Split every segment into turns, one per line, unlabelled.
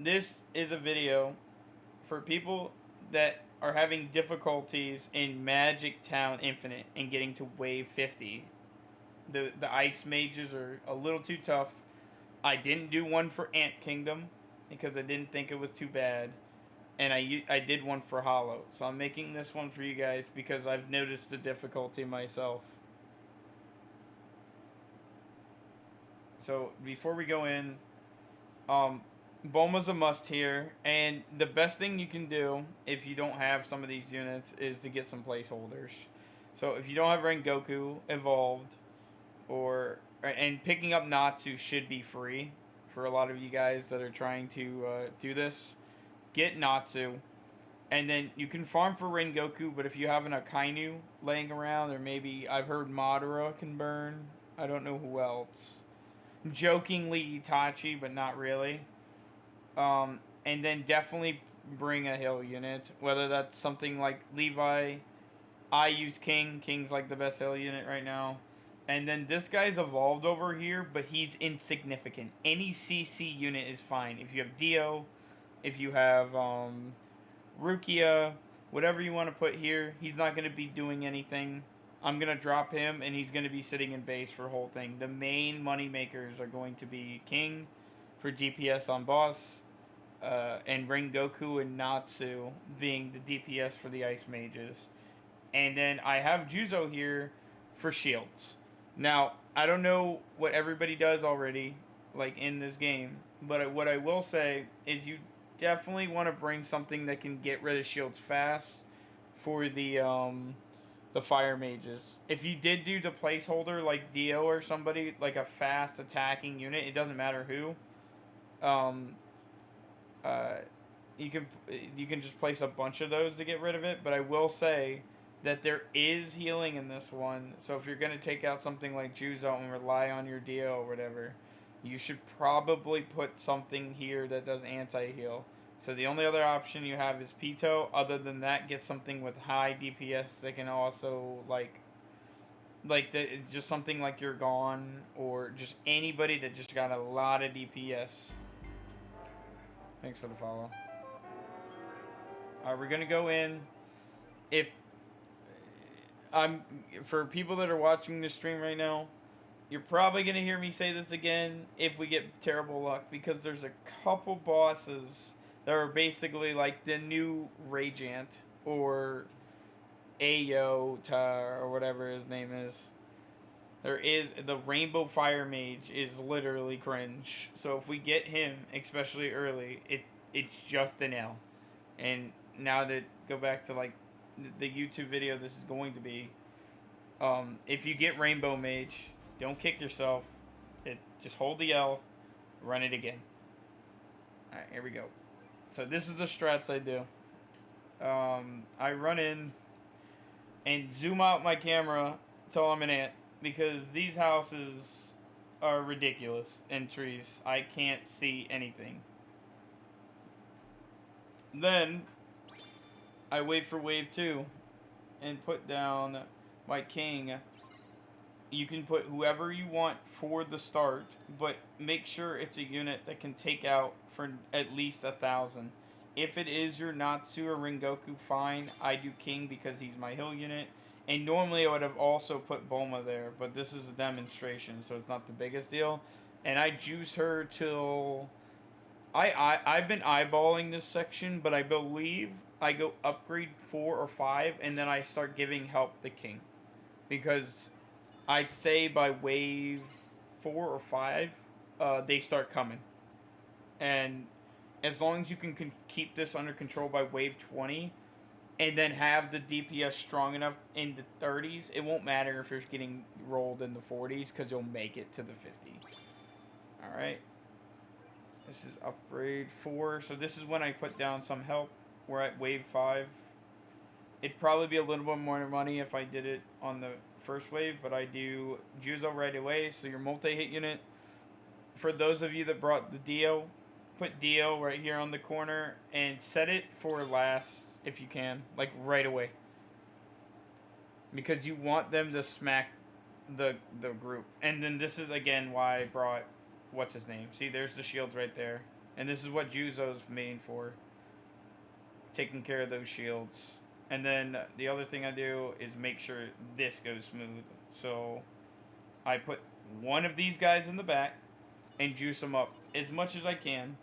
This is a video for people that are having difficulties in Magic Town Infinite and getting to wave 50. The ice mages are a little too tough. I didn't do one for Ant Kingdom because I didn't think it was too bad. And I did one for Hollow. So I'm making this one for you guys because I've noticed the difficulty myself. So before we go in, um, Bulma's a must here, and the best thing you can do if you don't have some of these units is to get some placeholders. So if you don't have Rengoku evolved, and picking up Natsu should be free for a lot of you guys that are trying to do this. Get Natsu, and then you can farm for Rengoku. But if you have an Akainu laying around, or maybe I've heard Madara can burn. I don't know who else. Jokingly Itachi, but not really. And then definitely bring a hill unit, whether that's something like Levi. I use King. King's like the best hill unit right now. And then this guy's evolved over here, but he's insignificant. Any CC unit is fine. If you have Dio, if you have Rukia, whatever you want to put here, he's not going to be doing anything. I'm going to drop him, and he's going to be sitting in base for the whole thing. The main money makers are going to be King for DPS on boss, and Rengoku and Natsu being the DPS for the Ice Mages. And then I have Juzo here for shields. Now, I don't know what everybody does already, like in this game, but what I will say is you definitely want to bring something that can get rid of shields fast for the fire mages. If you did do the placeholder like Dio or somebody like a fast attacking unit, it doesn't matter who. Um, uh, you can you can just place a bunch of those to get rid of it. But I will say that there is healing in this one. So if you're gonna take out something like Juzo and rely on your Dio or whatever, you should probably put something here that does anti-heal. So the only other option you have is Pito. Other than that, get something with high DPS that can also just something like You're Gone, or just anybody that just got a lot of DPS. Thanks for the follow. We're gonna go in. If I'm For people that are watching the stream right now, you're probably gonna hear me say this again if we get terrible luck, because there's a couple bosses that are basically like the new Radiant or Ayota or whatever his name is. There is the Rainbow Fire Mage is literally cringe. So if we get him, especially early, it's just an L. And now to go back to like the YouTube video, this is going to be. If you get Rainbow Mage, don't kick yourself. Just hold the L, run it again. All right, here we go. So this is the strats I do. I run in and zoom out my camera till I'm an ant, because these houses are ridiculous and trees. I can't see anything. Then I wait for wave 2 and put down my king. You can put whoever you want for the start, but make sure it's a unit that can take out for at least 1,000. If it is your Natsu or Rengoku, fine. I do King because he's my heal unit. And normally I would have also put Bulma there, but this is a demonstration, so it's not the biggest deal. And I juice her till I've been eyeballing this section, but I believe I go upgrade 4 or 5, and then I start giving help the King, because I'd say by wave 4 or 5, they start coming. And as long as you can keep this under control by wave 20, and then have the DPS strong enough in the 30s, it won't matter if you're getting rolled in the 40s, because you'll make it to the 50. Alright. This is upgrade 4. So this is when I put down some help. We're at wave 5. It'd probably be a little bit more money if I did it on the first wave, but I do Juzo right away. So your multi-hit unit, for those of you that brought the Dio, put Dio right here on the corner and set it for last if you can, like right away. Because you want them to smack the group. And then this is again why I brought what's his name. See, there's the shields right there. And this is what Juzo's made for. Taking care of those shields. And then the other thing I do is make sure this goes smooth. So I put one of these guys in the back and juice them up as much as I can.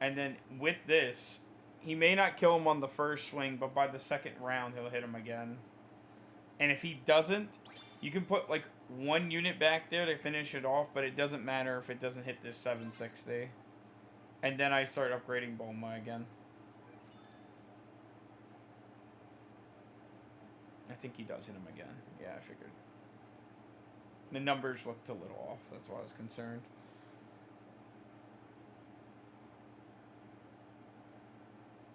And then with this, he may not kill him on the first swing, but by the second round, he'll hit him again. And if he doesn't, you can put like one unit back there to finish it off, but it doesn't matter if it doesn't hit this 760. And then I start upgrading Bulma again. I think he does hit him again. Yeah, I figured. The numbers looked a little off. That's why I was concerned.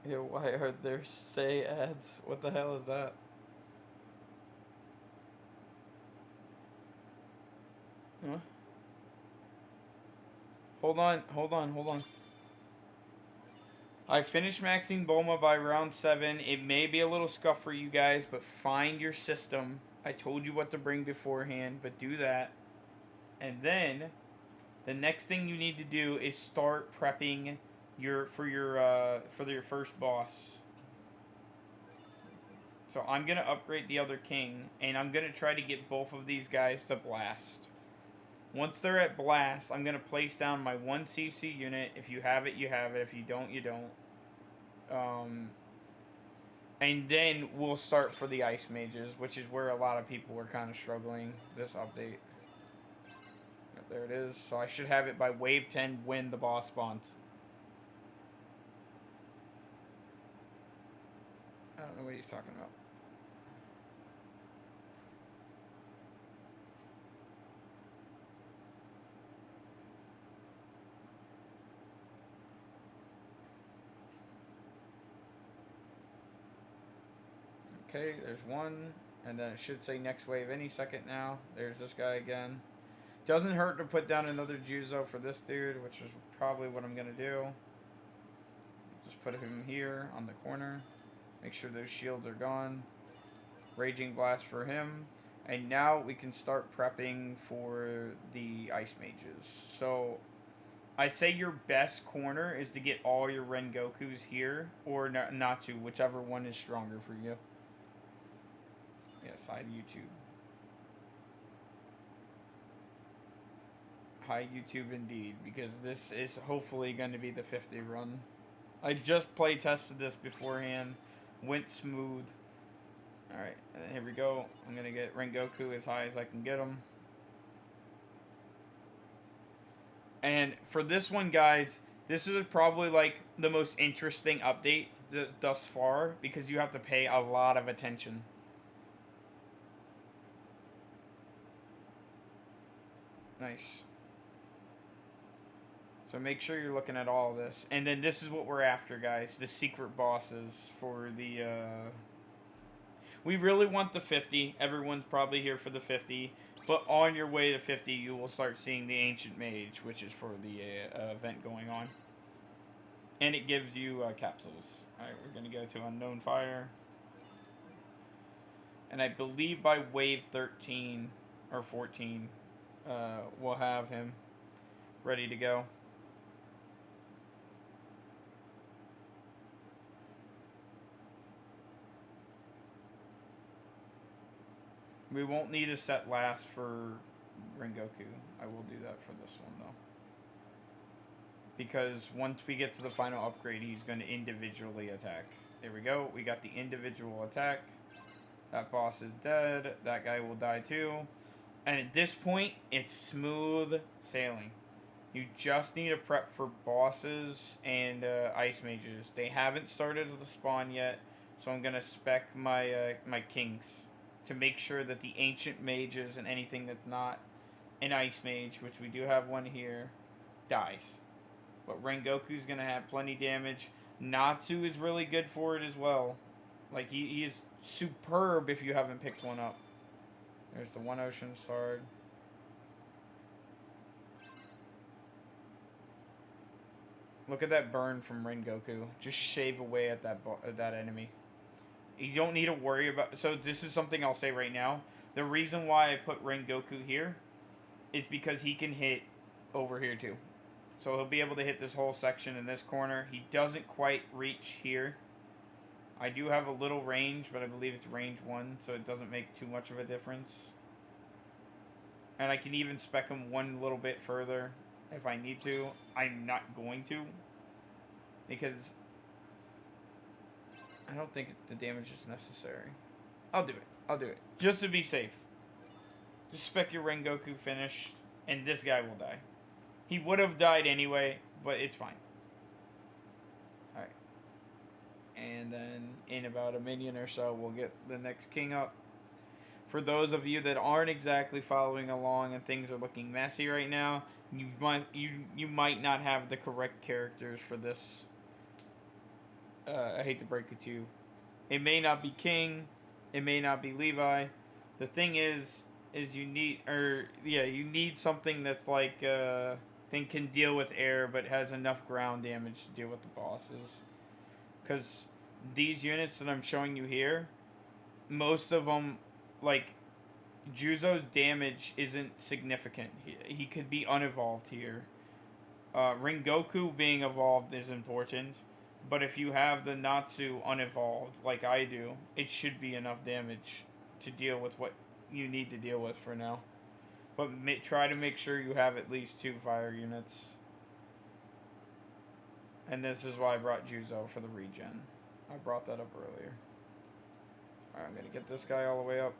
Yeah, why are there say ads? What the hell is that? Huh? Hold on. I finished maxing Bulma by round 7. It may be a little scuff for you guys, but find your system. I told you what to bring beforehand, but do that. And then, the next thing you need to do is start prepping for your first boss. So I'm gonna upgrade the other king, and I'm gonna try to get both of these guys to blast. Once they're at blast, I'm gonna place down my 1cc unit. If you have it, you have it. If you don't, you don't. And then we'll start for the ice mages, which is where a lot of people were kind of struggling this update. Yep, there it is. So I should have it by wave 10 when the boss spawns. I don't know what he's talking about. Okay, there's one, and then it should say next wave any second now. There's this guy again. Doesn't hurt to put down another Juzo for this dude, which is probably what I'm gonna do. Just put him here on the corner. Make sure those shields are gone. Raging Blast for him. And now we can start prepping for the Ice Mages. So, I'd say your best corner is to get all your Rengokus here, or Natsu, whichever one is stronger for you. Yes, hi YouTube. Hi YouTube indeed, because this is hopefully going to be the 50 run. I just play tested this beforehand, went smooth. Alright, and here we go. I'm going to get Rengoku as high as I can get him. And for this one, guys, this is probably like the most interesting update thus far, because you have to pay a lot of attention. Nice. So make sure you're looking at all of this. And then this is what we're after, guys. The secret bosses for the... We really want the 50. Everyone's probably here for the 50. But on your way to 50, you will start seeing the Ancient Mage, which is for the event going on. And it gives you capsules. Alright, we're going to go to Unknown Fire. And I believe by wave 13 or 14... we'll have him ready to go. We won't need a set last for Rengoku. I will do that for this one though. Because once we get to the final upgrade, he's going to individually attack. There we go. We got the individual attack. That boss is dead. That guy will die too. And at this point, it's smooth sailing. You just need to prep for bosses and ice mages. They haven't started the spawn yet, so I'm gonna spec my my kings to make sure that the ancient mages and anything that's not an ice mage, which we do have one here, dies. But Rengoku's gonna have plenty damage. Natsu is really good for it as well. Like he is superb if you haven't picked one up. There's the One Ocean Sword. Look at that burn from Rengoku. Just shave away at that enemy. You don't need to worry about... So this is something I'll say right now. The reason why I put Rengoku here is because he can hit over here too. So he'll be able to hit this whole section in this corner. He doesn't quite reach here. I do have a little range, but I believe it's range 1, so it doesn't make too much of a difference. And I can even spec him one little bit further if I need to. I'm not going to, because I don't think the damage is necessary. I'll do it. I'll do it. Just to be safe. Just spec your Rengoku finished, and this guy will die. He would have died anyway, but it's fine. Alright. And then in about a minion or so, we'll get the next king up. For those of you that aren't exactly following along and things are looking messy right now, you might not have the correct characters for this. I hate to break it to you. It may not be King. It may not be Levi. The thing is you need something that's like thing can deal with air but has enough ground damage to deal with the bosses. Because these units that I'm showing you here, most of them, like, Juzo's damage isn't significant. He could be unevolved here. Rengoku being evolved is important, but if you have the Natsu unevolved, like I do, it should be enough damage to deal with what you need to deal with for now. But try to make sure you have at least 2 fire units. And this is why I brought Juzo for the regen. I brought that up earlier. Alright, I'm going to get this guy all the way up.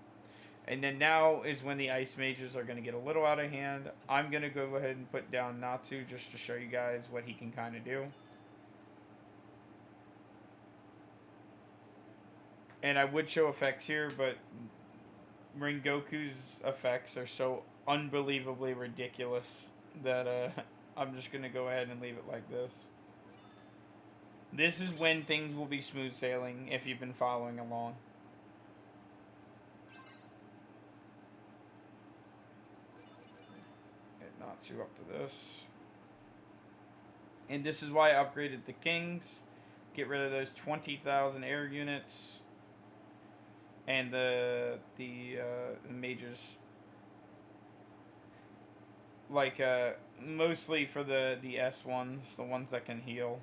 And then now is when the ice mages are going to get a little out of hand. I'm going to go ahead and put down Natsu just to show you guys what he can kind of do. And I would show effects here, but Rengoku's effects are so unbelievably ridiculous that I'm just going to go ahead and leave it like this. This is when things will be smooth sailing if you've been following along. Get Natsu up to this. And this is why I upgraded the kings. Get rid of those 20,000 air units. And the mages, like mostly for the S ones, the ones that can heal.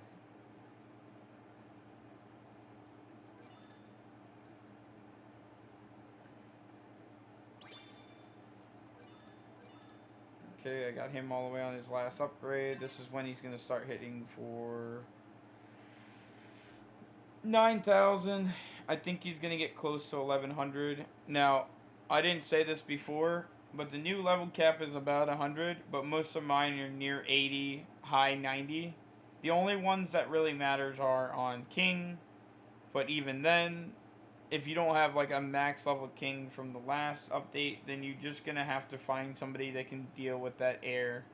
Okay, I got him all the way on his last upgrade. This is when he's gonna start hitting for 9,000. I think he's going to get close to 1,100. Now, I didn't say this before, but the new level cap is about 100, but most of mine are near 80, high 90. The only ones that really matters are on King, but even then, if you don't have like a max level King from the last update, then you're just going to have to find somebody that can deal with that air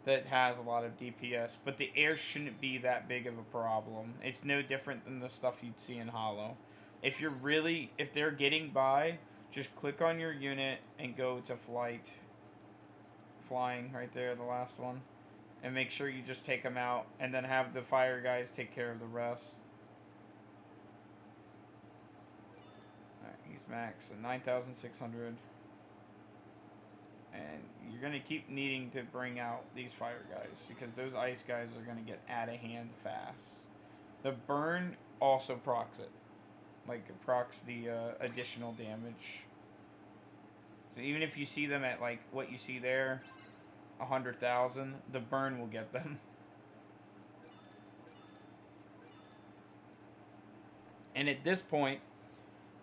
that has a lot of DPS. But the air shouldn't be that big of a problem. It's no different than the stuff you'd see in Hollow. If they're getting by, just click on your unit and go to flying right there, the last one, and make sure you just take them out, and then have the fire guys take care of the rest. Alright, he's max at 9,600. And you're going to keep needing to bring out these fire guys, because those ice guys are going to get out of hand fast. The burn also procs it. Like, it procs the additional damage. So even if you see them at, like, what you see there, 100,000, the burn will get them. And at this point,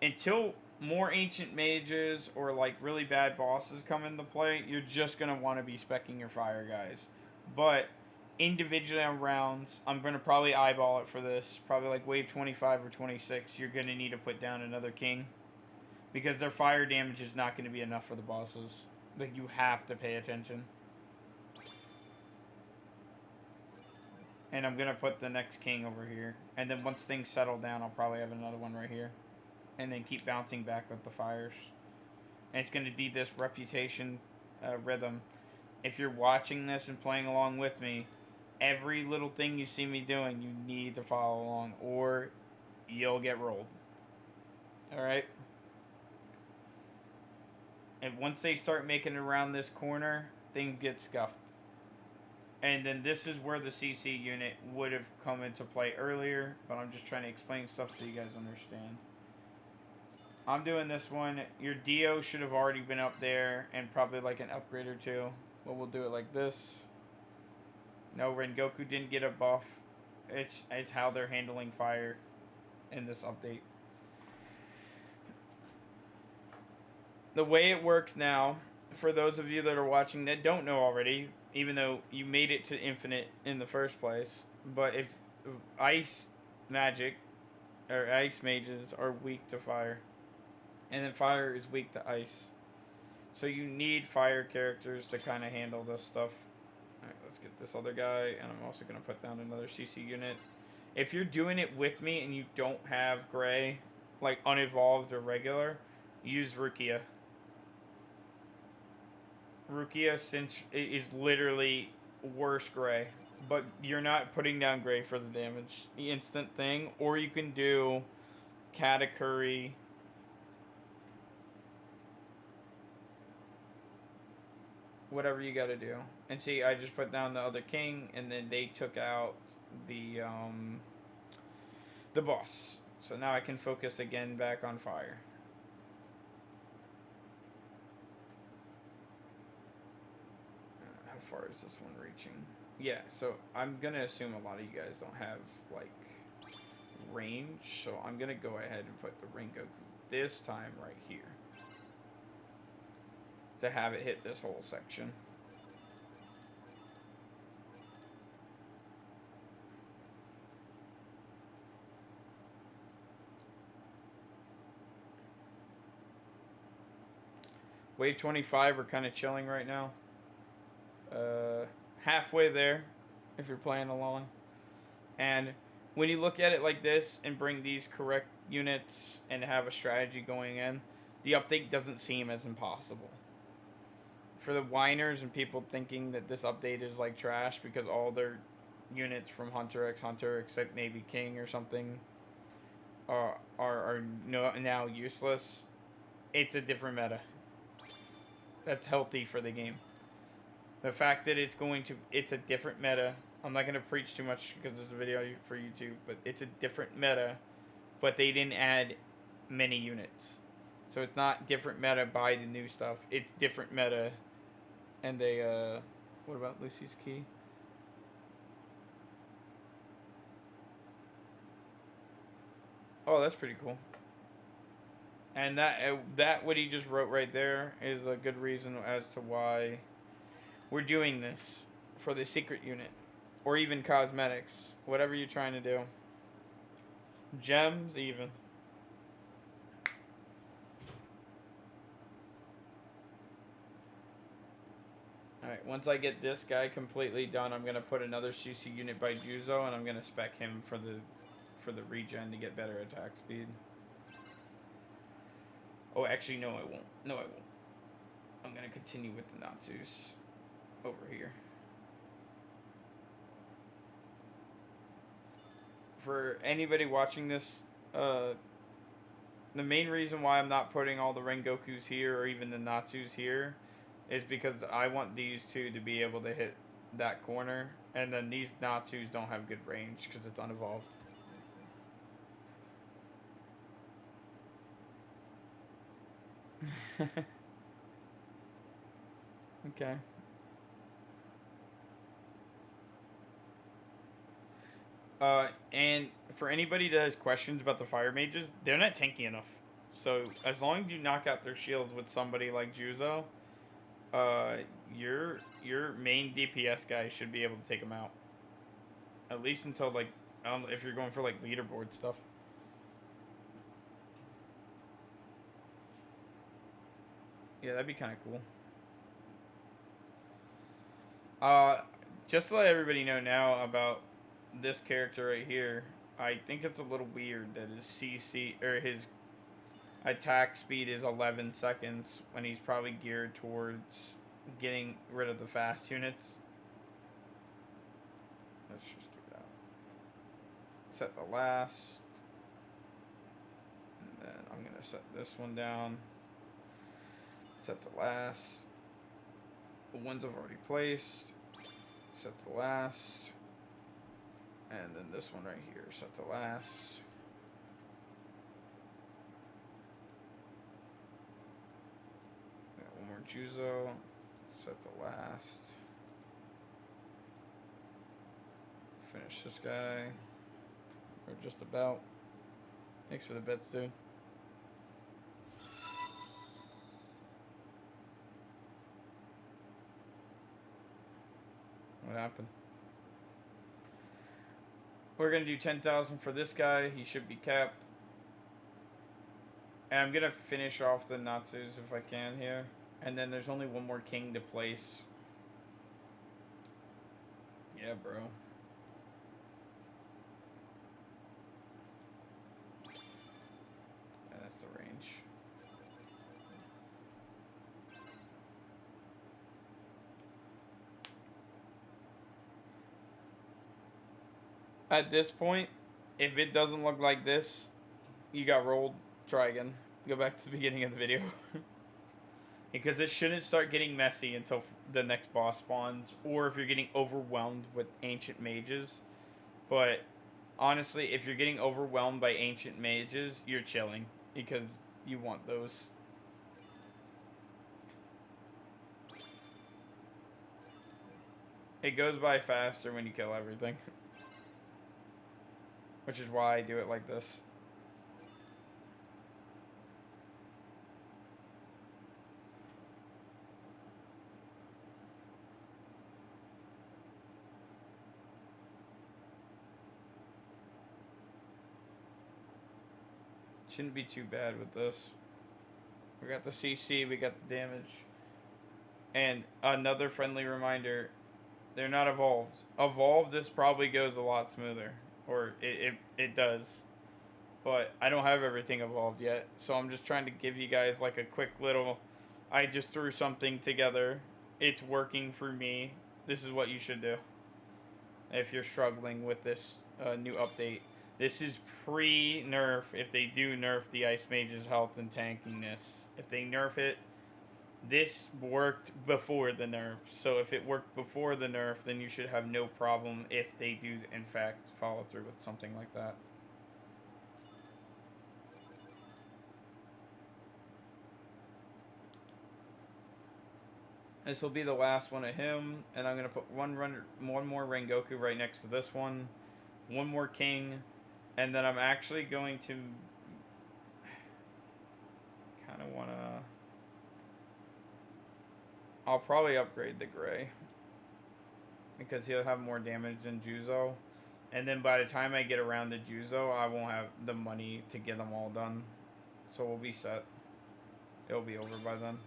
until more ancient mages or, like, really bad bosses come into play, you're just going to want to be speccing your fire guys. But individually on rounds, I'm going to probably eyeball it for this. Probably like wave 25 or 26, you're going to need to put down another king. Because their fire damage is not going to be enough for the bosses. Like, you have to pay attention. And I'm going to put the next king over here. And then once things settle down, I'll probably have another one right here. And then keep bouncing back with the fires. And it's going to be this reputation rhythm. If you're watching this and playing along with me, every little thing you see me doing, you need to follow along, or you'll get rolled. Alright? And once they start making it around this corner, things get scuffed. And then this is where the CC unit would have come into play earlier, but I'm just trying to explain stuff so you guys understand. I'm doing this one. Your Dio should have already been up there and probably like an upgrade or two. But we'll do it like this. No, Rengoku didn't get a buff. It's how they're handling fire in this update. The way it works now, for those of you that are watching that don't know already, even though you made it to infinite in the first place, but if ice magic or ice mages are weak to fire, and then fire is weak to ice, so you need fire characters to kind of handle this stuff. Alright, let's get this other guy, and I'm also going to put down another CC unit. If you're doing it with me and you don't have gray, like unevolved or regular, use Rukia. Rukia is literally worse gray, but you're not putting down gray for the damage, the instant thing, or you can do Katakuri. Whatever you gotta do. And see, I just put down the other king, and then they took out the boss. So now I can focus again back on fire. How far is this one reaching? Yeah, so I'm gonna assume a lot of you guys don't have like range, so I'm gonna go ahead and put the Rengoku this time right here to have it hit this whole section. Wave 25, we're kind of chilling right now. Halfway there, if you're playing along. And when you look at it like this and bring these correct units and have a strategy going in, the update doesn't seem as impossible. For the whiners and people thinking that this update is like trash because all their units from Hunter x Hunter, except maybe King or something, are now useless, it's a different meta. That's healthy for the game. The fact that it's a different meta. I'm not going to preach too much because this is a video for YouTube, but it's a different meta, but they didn't add many units. So it's not different meta by the new stuff. It's different meta. And they, what about Lucy's Key? Oh, that's pretty cool. And that what he just wrote right there is a good reason as to why we're doing this for the secret unit, or even cosmetics, whatever you're trying to do. Gems even. Alright, once I get this guy completely done, I'm gonna put another CC unit by Juzo, and I'm gonna spec him for the regen to get better attack speed. Oh, actually, no, I won't. No, I won't. I'm gonna continue with the Natsus over here. For anybody watching this, the main reason why I'm not putting all the Rengokus here or even the Natsus here is because I want these two to be able to hit that corner, and then these Natsus don't have good range because it's unevolved. Okay. And for anybody that has questions about the fire mages, they're not tanky enough. So as long as you knock out their shields with somebody like Juzo, your main DPS guy should be able to take them out. At least until like, I don't know if you're going for like leaderboard stuff. Yeah, that'd be kind of cool. Just to let everybody know now about this character right here, I think it's a little weird that his CC or his attack speed is 11 seconds when he's probably geared towards getting rid of the fast units. Let's just do that. Set the last. And then I'm going to set this one down. Set the last. The ones I've already placed. set to last. And then this one right here, set to last. Got one more Juzo, set to last. Finish this guy. Or just about. Thanks for the bets, dude. What happened? We're gonna do 10,000 for this guy. He should be capped. And I'm gonna finish off the Natsus if I can here. And then there's only one more king to place. Yeah, bro. Yeah, that's the range. At this point, if it doesn't look like this, you got rolled. Try again. Go back to the beginning of the video. Because it shouldn't start getting messy until the next boss spawns, or if you're getting overwhelmed with ancient mages. But honestly, if you're getting overwhelmed by ancient mages, you're chilling, because you want those. It goes by faster when you kill everything. Which is why I do it like this. Shouldn't be too bad with this. We got the CC, we got the damage. And another friendly reminder, they're not evolved. Evolved, this probably goes a lot smoother. Or it does. But I don't have everything evolved yet. So I'm just trying to give you guys like a quick little... I just threw something together. It's working for me. This is what you should do. If you're struggling with this new update. This is pre-nerf if they do nerf the Ice Mage's health and tankiness. If they nerf it, this worked before the nerf. So if it worked before the nerf, then you should have no problem if they do, in fact, follow through with something like that. This will be the last one of him, and I'm going to put one more Rengoku right next to this one. One more King, and then I'm actually going to kind of want to... I'll probably upgrade the Gray, because he'll have more damage than Juzo. And then by the time I get around to Juzo, I won't have the money to get them all done. So we'll be set. It'll be over by then.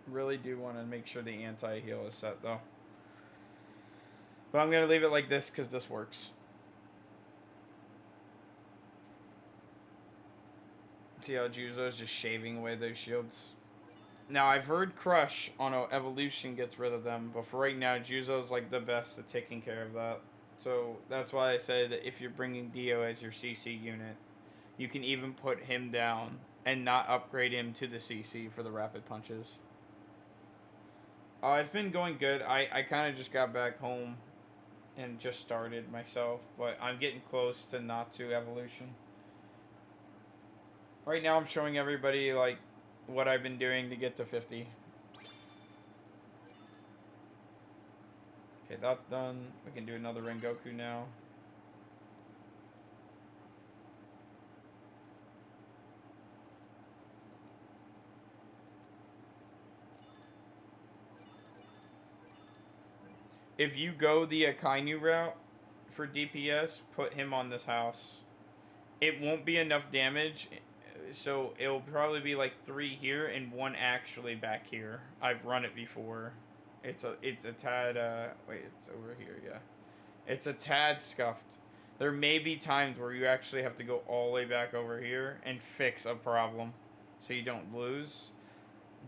Really do want to make sure the anti-heal is set though. But I'm going to leave it like this because this works. See how Juzo's just shaving away those shields. Now I've heard Crush on Evolution gets rid of them, but for right now Juzo's like the best at taking care of that. So that's why I say that if you're bringing Dio as your CC unit, you can even put him down and not upgrade him to the CC for the rapid punches. It's been going good. I kind of just got back home and just started myself, but I'm getting close to Natsu Evolution. Right now I'm showing everybody like what I've been doing to get to 50. Okay, that's done. We can do another Rengoku now. If you go the Akainu route for DPS, put him on this house. It won't be enough damage, so it'll probably be like 3 here and 1 actually back here. I've run it before. It's a tad, wait, it's over here, yeah. It's a tad scuffed. There may be times where you actually have to go all the way back over here and fix a problem so you don't lose.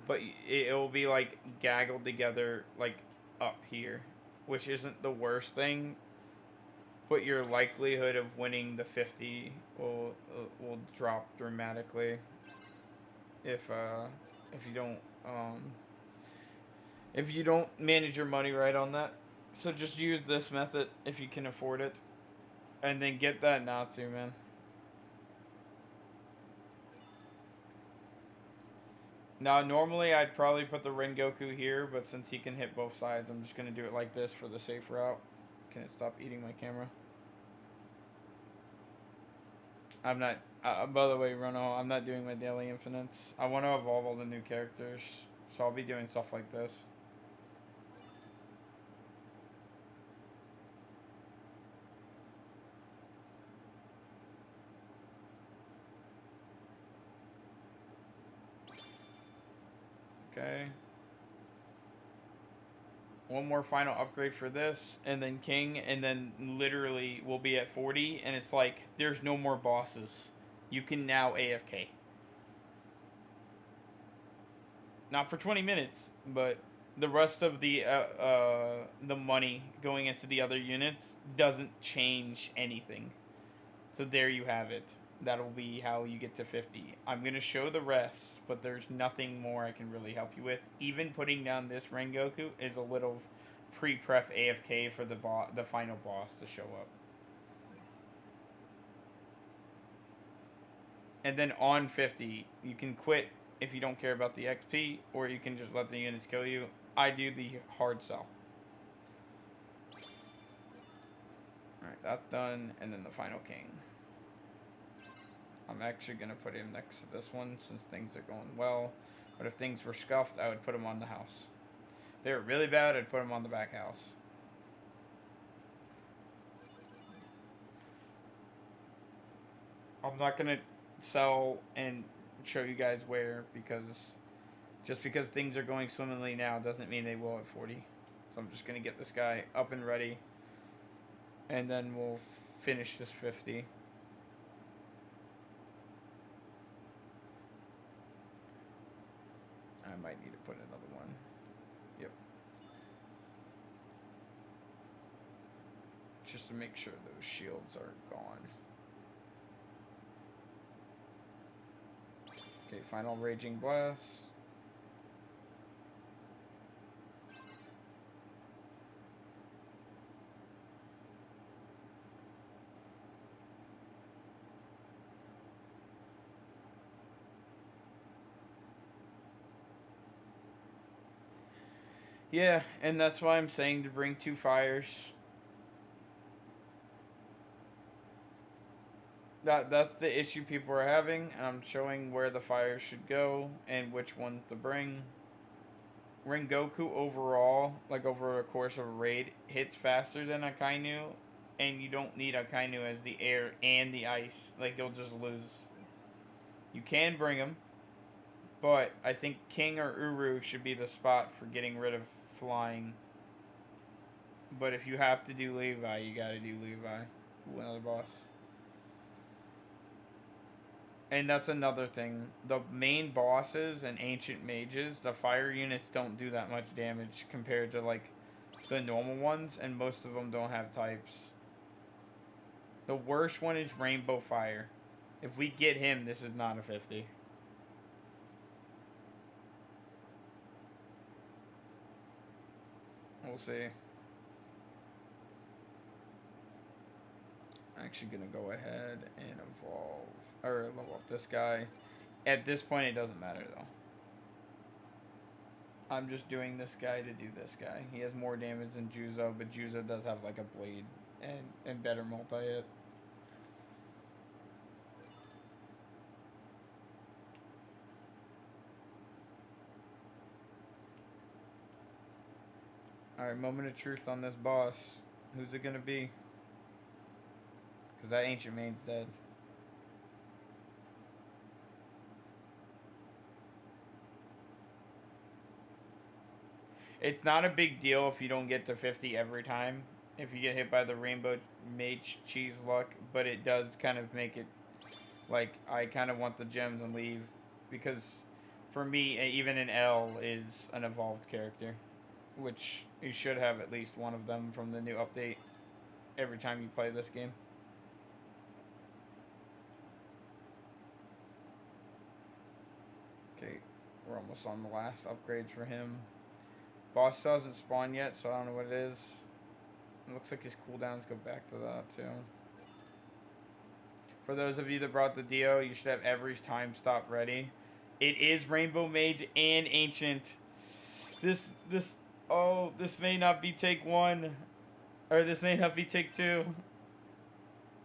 But it'll be like gaggled together like up here, which isn't the worst thing, but your likelihood of winning the 50 will drop dramatically if you don't Um, if you don't manage your money right on that. So just use this method if you can afford it. And then get that Natsu, man. Now, normally I'd probably put the Rengoku here, but since he can hit both sides, I'm just going to do it like this for the safe route. Can it stop eating my camera? I'm not... by the way, Rono, I'm not doing my daily infinites. I want to evolve all the new characters, so I'll be doing stuff like this. Okay. One more final upgrade for this, and then King, and then literally we'll be at 40, and it's like, there's no more bosses. You can now AFK. Not for 20 minutes, but the rest of the money going into the other units doesn't change anything. So there you have it. That'll be how you get to 50. I'm going to show the rest, but there's nothing more I can really help you with. Even putting down this Rengoku is a little pre-pref AFK for the final boss to show up. And then on 50, you can quit if you don't care about the XP, or you can just let the units kill you. I do the hard sell. Alright, that's done, and then the final king. I'm actually going to put him next to this one since things are going well. But if things were scuffed, I would put him on the house. If they were really bad, I'd put him on the back house. I'm not going to sell and show you guys where, because just because things are going swimmingly now doesn't mean they will at 40. So I'm just going to get this guy up and ready, and then we'll finish this 50. I might need to put another one. Yep. Just to make sure those shields are gone. Okay, final Raging Blast. Yeah, and that's why I'm saying to bring 2 fires. That's the issue people are having, and I'm showing where the fires should go and which ones to bring. Rengoku overall, like over the course of a raid, hits faster than Akainu, and you don't need Akainu as the air and the ice. Like, you'll just lose. You can bring him, but I think King or Uru should be the spot for getting rid of flying. But if you have to do Levi, you gotta do Levi. Ooh, another boss. And that's another thing. The main bosses and ancient mages, the fire units don't do that much damage compared to, like, the normal ones, and most of them don't have types. The worst one is Rainbow Fire. If we get him, this is not a 50. We'll see. I'm actually gonna go ahead and evolve, or level up this guy. At this point, it doesn't matter though. I'm just doing this guy to do this guy. He has more damage than Juzo, but Juzo does have like a blade and better multi-hit. Alright, moment of truth on this boss. Who's it gonna be? Because that ancient main's dead. It's not a big deal if you don't get to 50 every time. If you get hit by the Rainbow Mage Cheese luck. But it does kind of make it like, I kind of want the gems and leave. Because for me, even an L is an evolved character. Which you should have at least one of them from the new update every time you play this game. Okay, We're almost on the last upgrades for him. Boss doesn't spawn yet, so I don't know what it is. It looks like his cooldowns go back to that too. For those of you that brought the Dio, you should have every time stop ready. It is Rainbow Mage and Ancient. This may not be take 1. Or this may not be take 2.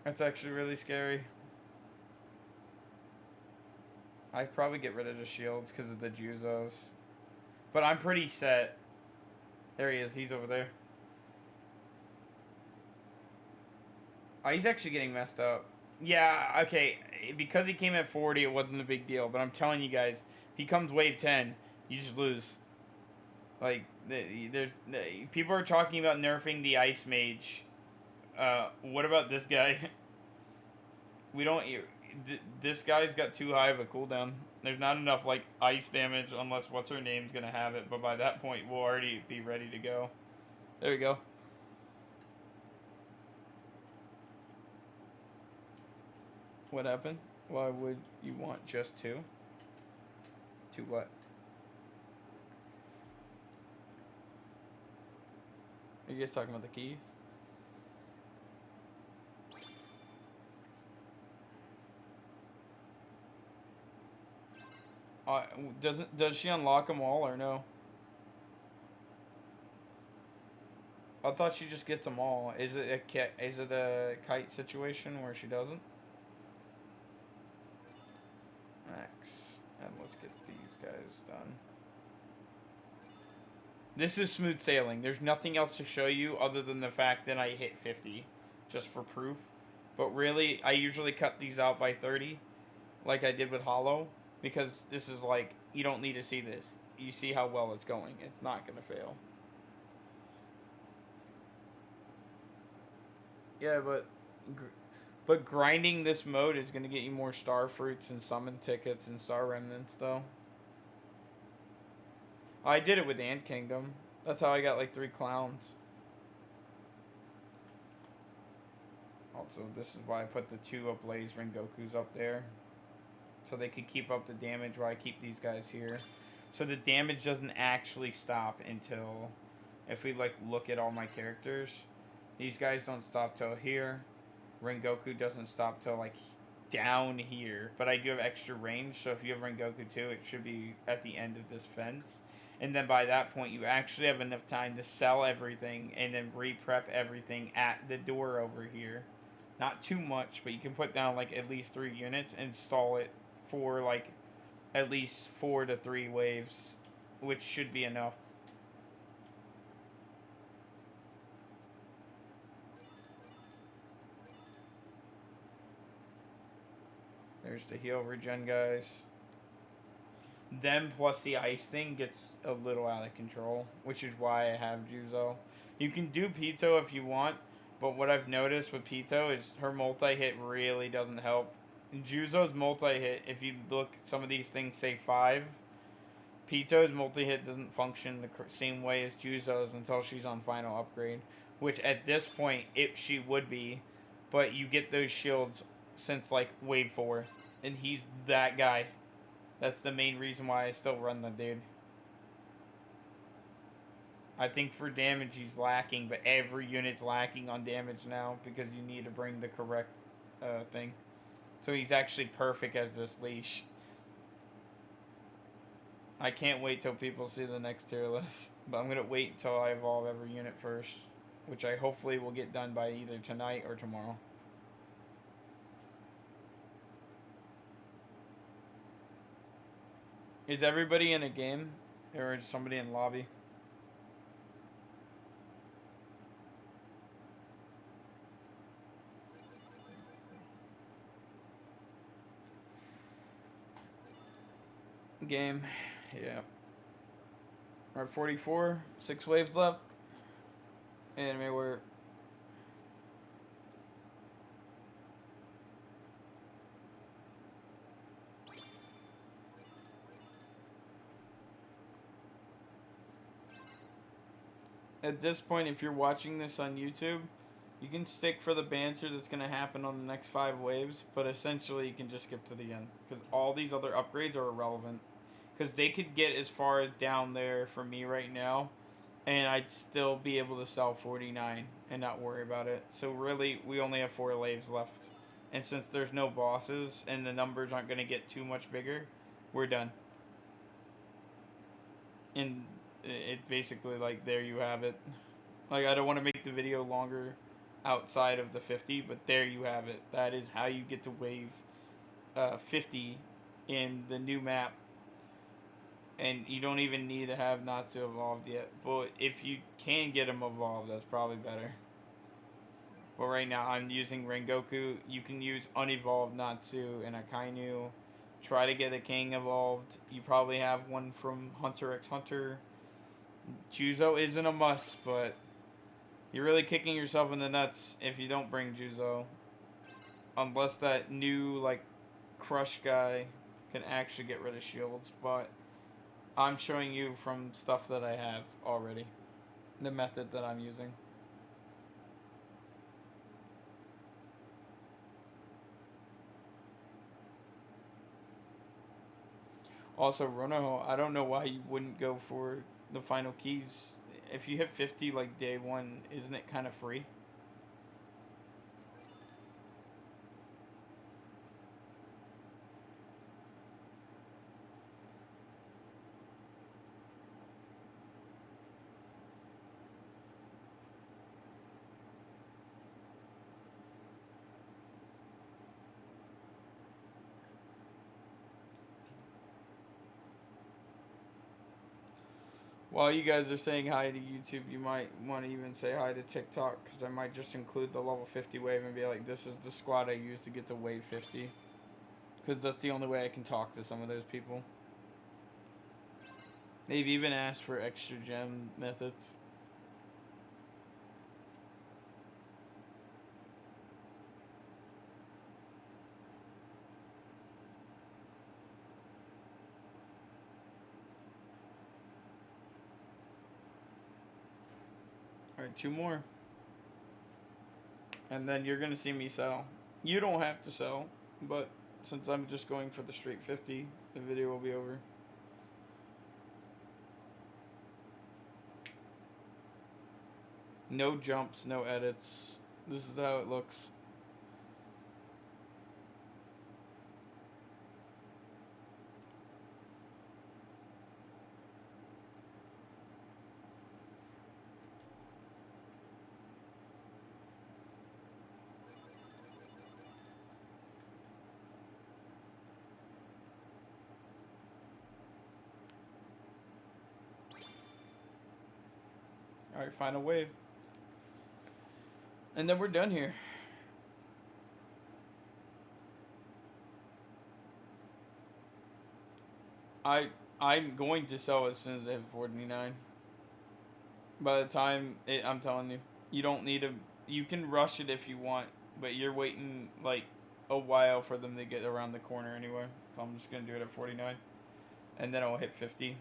That's actually really scary. I'd probably get rid of the shields because of the Juzos. But I'm pretty set. There he is. He's over there. Oh, he's actually getting messed up. Yeah, okay. Because he came at 40, it wasn't a big deal. But I'm telling you guys, if he comes wave 10, you just lose. Like, people are talking about nerfing the Ice Mage. What about this guy? We don't... This guy's got too high of a cooldown. There's not enough, like, ice damage unless what's-her-name's gonna have it. But by that point, we'll already be ready to go. There we go. What happened? Why would you want just 2? 2 what? Are you guys talking about the keys? Does she unlock them all or no? I thought she just gets them all. Is it a kite situation where she doesn't? Max, and let's get these guys done. This is smooth sailing. There's nothing else to show you other than the fact that I hit 50, just for proof. But really, I usually cut these out by 30, like I did with Hollow. Because this is like, you don't need to see this. You see how well it's going. It's not going to fail. Yeah, but grinding this mode is going to get you more star fruits and summon tickets and star remnants, though. I did it with Ant Kingdom. That's how I got like 3 clowns. Also, this is why I put the 2 Ablaze Rengokus up there. So they could keep up the damage while I keep these guys here. So the damage doesn't actually stop until... If we like look at all my characters, these guys don't stop till here. Rengoku doesn't stop till like down here. But I do have extra range, so if you have Rengoku too, it should be at the end of this fence. And then by that point, you actually have enough time to sell everything and then re-prep everything at the door over here. Not too much, but you can put down like at least 3 units and stall it for like at least 4 to 3 waves, which should be enough. There's the heal regen, guys. Them plus the ice thing gets a little out of control, which is why I have Juzo. You can do Pito if you want, but what I've noticed with Pito is her multi-hit really doesn't help. Juzo's multi-hit, if you look at some of these things, say 5, Pito's multi-hit doesn't function the same way as Juzo's until she's on final upgrade, which at this point, she would be, but you get those shields since like wave 4, and he's that guy. That's the main reason why I still run the dude. I think for damage he's lacking, but every unit's lacking on damage now because you need to bring the correct thing. So he's actually perfect as this leash. I can't wait till people see the next tier list. But I'm going to wait until I evolve every unit first. Which I hopefully will get done by either tonight or tomorrow. Is everybody in a game? Or is somebody in lobby? Game. Yeah. We're at 44. 6 waves left. Anime where... At this point, if you're watching this on YouTube, you can stick for the banter that's going to happen on the next 5 waves, but essentially you can just skip to the end. Because all these other upgrades are irrelevant. because they could get as far as down there for me right now, and I'd still be able to sell 49 and not worry about it. So really, we only have 4 laves left, and since there's no bosses and the numbers aren't going to get too much bigger, we're done. And it basically, like, there you have it. Like, I don't want to make the video longer outside of the 50, but there you have it. That is how you get to wave 50 in the new map. And you don't even need to have Natsu evolved yet. But if you can get him evolved, that's probably better. But right now, I'm using Rengoku. You can use unevolved Natsu and Akainu. Try to get a King evolved. You probably have one from Hunter x Hunter. Juzo isn't a must, but you're really kicking yourself in the nuts if you don't bring Juzo. Unless that new, like, Crush guy can actually get rid of shields. But I'm showing you from stuff that I have already. The method that I'm using. Also, Ronoho, I don't know why you wouldn't go for the final keys. If you hit 50 like day one, isn't it kind of free? While you guys are saying hi to YouTube, you might want to even say hi to TikTok, because I might just include the level 50 wave and be like, this is the squad I used to get to wave 50. Because that's the only way I can talk to some of those people. They've even asked for extra gem methods. Alright, 2 more. And then you're going to see me sell. You don't have to sell, but since I'm just going for the straight 50, the video will be over. No jumps, no edits. This is how it looks. Alright, final wave. And then we're done here. I'm going to sell as soon as they have 49. By the time I'm telling you, you don't need to. You can rush it if you want, but you're waiting like a while for them to get around the corner anyway. So I'm just gonna do it at 49, and then I'll hit 50.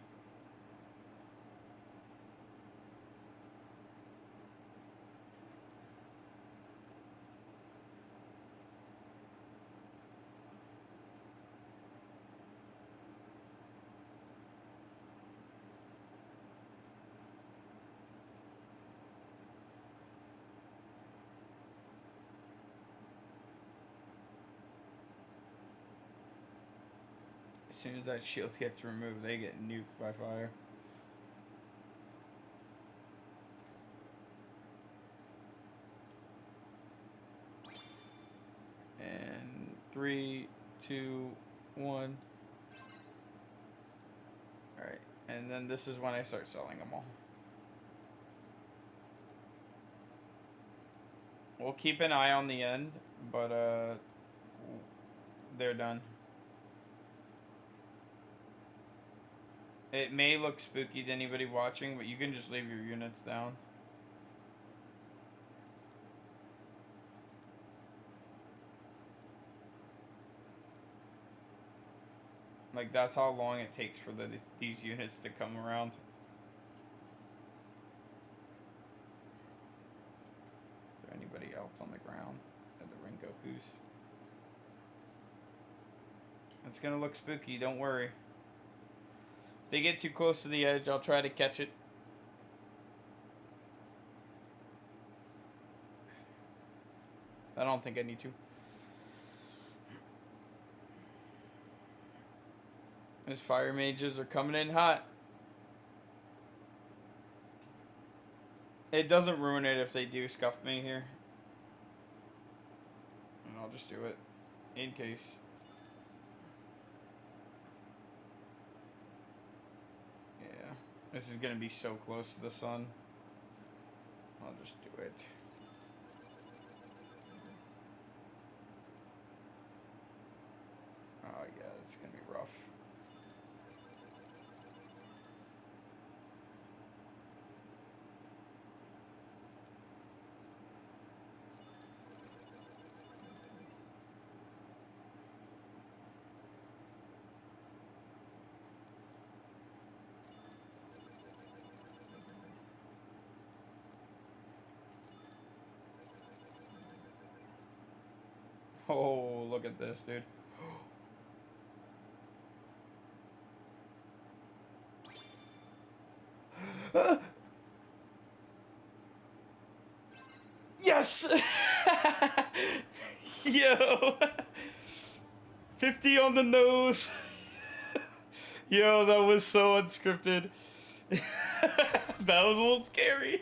As soon as that shield gets removed, they get nuked by fire. And 3, 2, 1. Alright, and then this is when I start selling them all. We'll keep an eye on the end, but they're done. It may look spooky to anybody watching, but you can just leave your units down. Like, that's how long it takes for these units to come around. Is there anybody else on the ground at the Rengokus? It's gonna look spooky, don't worry. If they get too close to the edge, I'll try to catch it. I don't think I need to. Those fire mages are coming in hot. It doesn't ruin it if they do scuff me here. And I'll just do it. In case. Yeah. This is going to be so close to the sun. I'll just do it. Oh yeah, it's going to be rough. Oh, look at this, dude. Yes! Yo! 50 on the nose. Yo, that was so unscripted. That was a little scary.